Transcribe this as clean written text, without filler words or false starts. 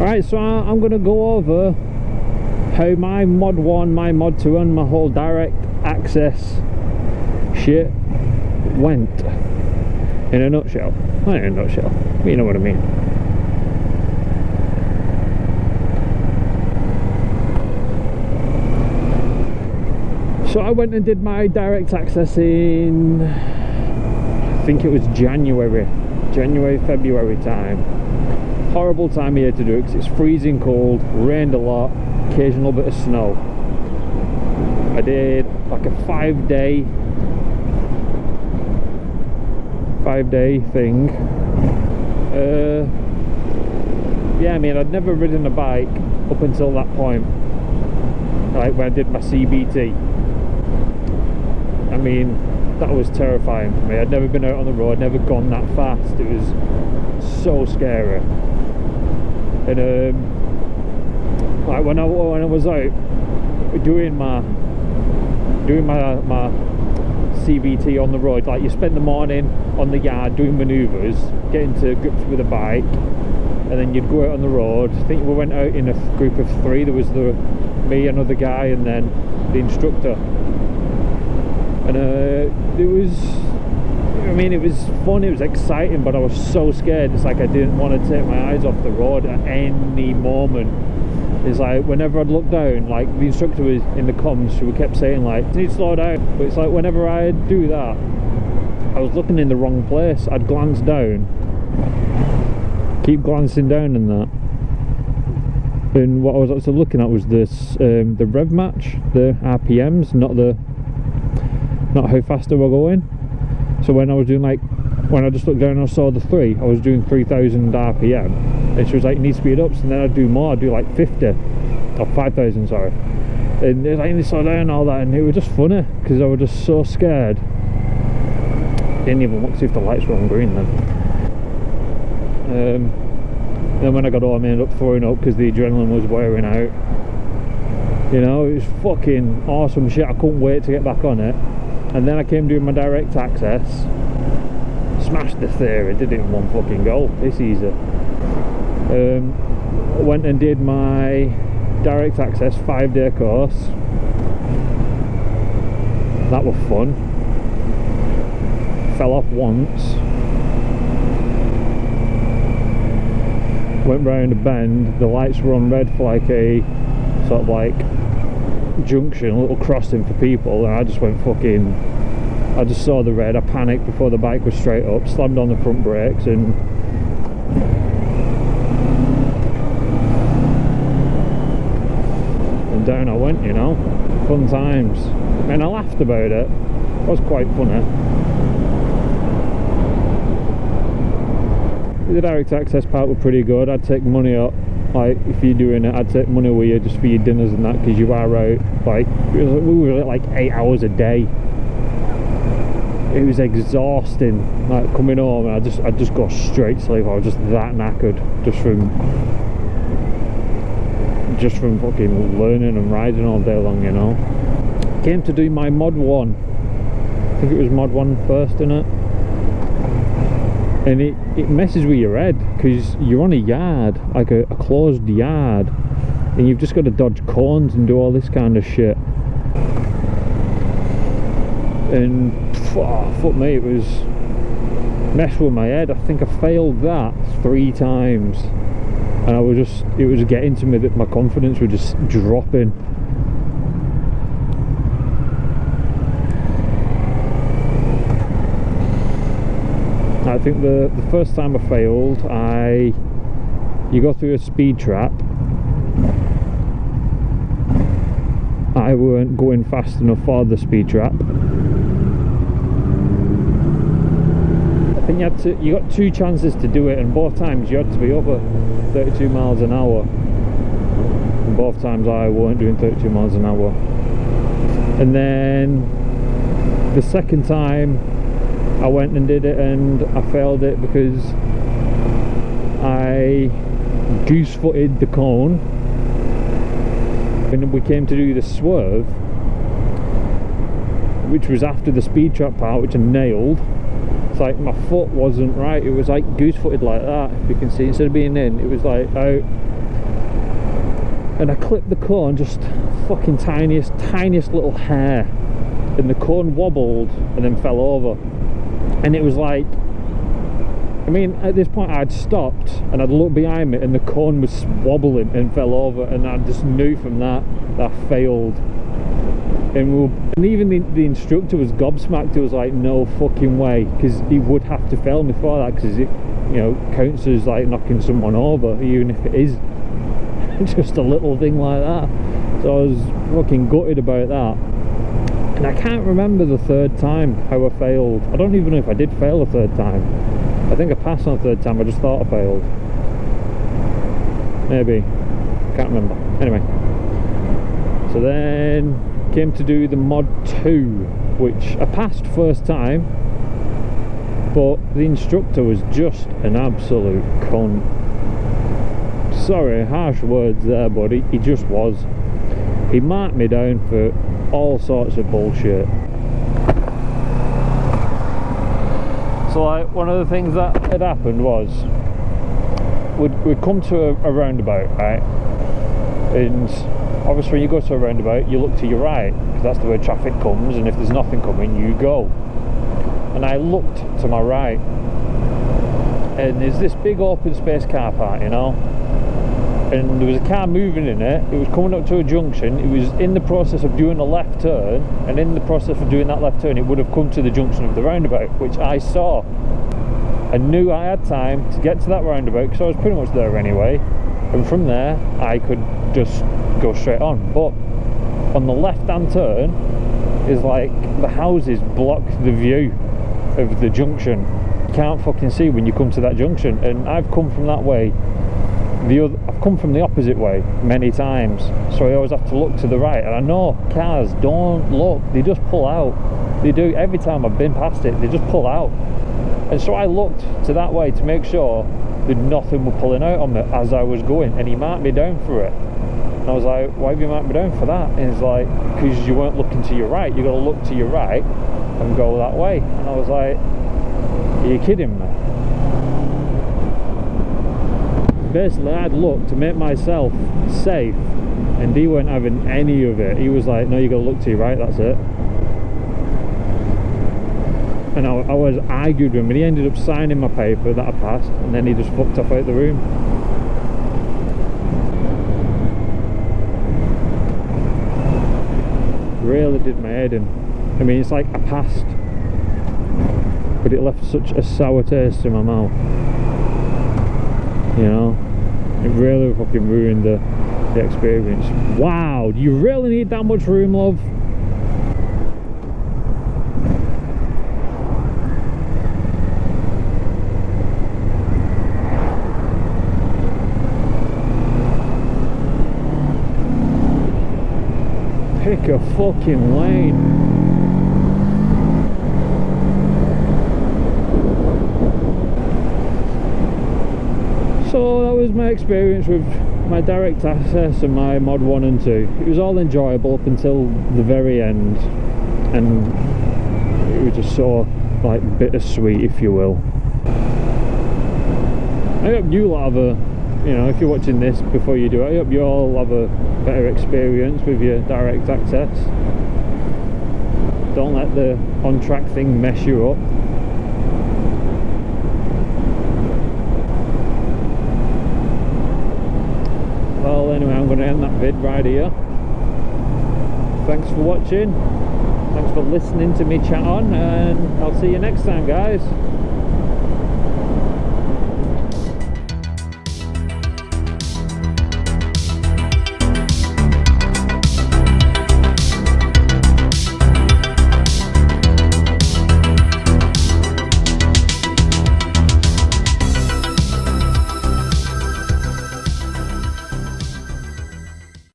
Alright, so I'm going to go over how my Mod 1, my Mod 2 and my whole direct access shit went in a nutshell. Not in a nutshell, but you know what I mean. So I went and did my direct access in, I think it was January, February time. Horrible time of year to do it because it's freezing cold, rained a lot, occasional bit of snow. I did like a 5-day thing. Yeah, I mean, I'd never ridden a bike up until that point, like when I did my CBT. I mean, that was terrifying for me. I'd never been out on the road, never gone that fast. It was so scary. And like when I was out doing my CBT on the road, like you spend the morning on the yard doing manoeuvres, getting to grips with a bike, and then you'd go out on the road. I think we went out in a group of 3. There was me, another guy, and then the instructor. And it was, I mean, it was fun, it was exciting, but I was so scared. It's like I didn't want to take my eyes off the road at any moment. It's like whenever I'd look down, like the instructor was in the comms, she kept saying like, you need to slow down. But it's like whenever I'd do that, I was looking in the wrong place. I'd glance down, keep glancing down and that. And what I was actually looking at was this, the rev match, the RPMs, not how fast they were going. So when I was doing when I just looked down and I saw the 3, I was doing 3,000 RPM, and she was like, you need to speed up. So then I'd do more, I'd do like 50 or 5,000, sorry. And it was like, you need to slow down and all that, and it was just funny because I was just so scared. Didn't even look to see if the lights were on green then. Then when I got home, I ended up throwing up because the adrenaline was wearing out. You know, it was fucking awesome shit. I couldn't wait to get back on it. And then I came doing my direct access, smashed the theory, did it in one fucking go, it's easy. Went and did my direct access 5-day course. That was fun. Fell off once. Went round a bend, the lights were on red for like a sort of like junction, a little crossing for people, and I just went fucking, I just saw the red, I panicked before the bike was straight up, slammed on the front brakes, and down I went, you know. Fun times. And I laughed about it. It was quite funny. The direct access part was pretty good. I'd take money up. Like, if you're doing it, I'd take money with you just for your dinners and that, because you are out, like, we were like 8 hours a day. It was exhausting, like, coming home, and I'd just go straight to sleep. I was just that knackered, just from fucking learning and riding all day long, you know. Came to do my Mod 1. I think it was Mod 1 first, innit? And it messes with your head because you're on a yard, like a closed yard, and you've just got to dodge cones and do all this kind of shit. And fuck me, it was messed with my head. I think I failed that 3 times, and it was getting to me that my confidence was just dropping. I think the first time I failed, you go through a speed trap. I weren't going fast enough for the speed trap. I think you got 2 chances to do it, and both times you had to be over 32 miles an hour. And both times I weren't doing 32 miles an hour. And then the second time I went and did it, and I failed it because I goose-footed the cone. When we came to do the swerve, which was after the speed trap part, which I nailed, it's like my foot wasn't right. It was like goose-footed like that, if you can see. Instead of being in, it was like out. and I clipped the cone just fucking tiniest little hair, and the cone wobbled and then fell over. And it was like, I mean, at this point I'd stopped and I'd looked behind me and the cone was wobbling and fell over, and I just knew from that I failed. And even the instructor was gobsmacked. He was like, no fucking way, because he would have to fail me for that, because it, you know, counts as like knocking someone over, even if it is just a little thing like that. So I was fucking gutted about that. And I can't remember the third time how I failed. I don't even know if I did fail a third time. I think I passed on the third time, I just thought I failed. Maybe. Can't remember. Anyway. So then came to do the Mod 2, which I passed first time, but the instructor was just an absolute cunt. Sorry, harsh words there, but he just was. He marked me down for all sorts of bullshit. So like, one of the things that had happened was we'd come to a roundabout, right? And obviously when you go to a roundabout, you look to your right, because that's the way traffic comes, and if there's nothing coming, you go. And I looked to my right, and there's this big open space car park, you know, and there was a car moving in it. It was coming up to a junction. It was in the process of doing a left turn, and in the process of doing that left turn, it would have come to the junction of the roundabout, which I saw. I knew I had time to get to that roundabout, because I was pretty much there anyway, and from there I could just go straight on. But on the left hand turn is like, the houses block the view of the junction. You can't fucking see when you come to that junction, and I've come from that way. I've come from the opposite way many times, so I always have to look to the right, and I know cars don't look, they just pull out. They do. Every time I've been past it, they just pull out. And so I looked to that way to make sure that nothing was pulling out on me as I was going, and he marked me down for it. And I was like, why have you marked me down for that? And he's like, because you weren't looking to your right. You got to look to your right and go that way. And I was like, are you kidding me? Basically, I'd looked to make myself safe, and he weren't having any of it. He was like, no, you got to look to your right, that's it. And I was arguing with him, and he ended up signing my paper that I passed, and then he just fucked off out the room. Really did my head in. I mean, it's like I passed, but it left such a sour taste in my mouth. You know, it really fucking ruined the experience. Wow, do you really need that much room, love? Pick a fucking lane. So that was my experience with my direct access and my Mod 1 and 2. It was all enjoyable up until the very end, and it was just so like bittersweet, if you will. I hope you lot have a, you know, if you're watching this before you do it, I hope you all have a better experience with your direct access. Don't let the on-track thing mess you up. Well, anyway, I'm going to end that vid right here. Thanks for watching. Thanks for listening to me chat on, and I'll see you next time, guys.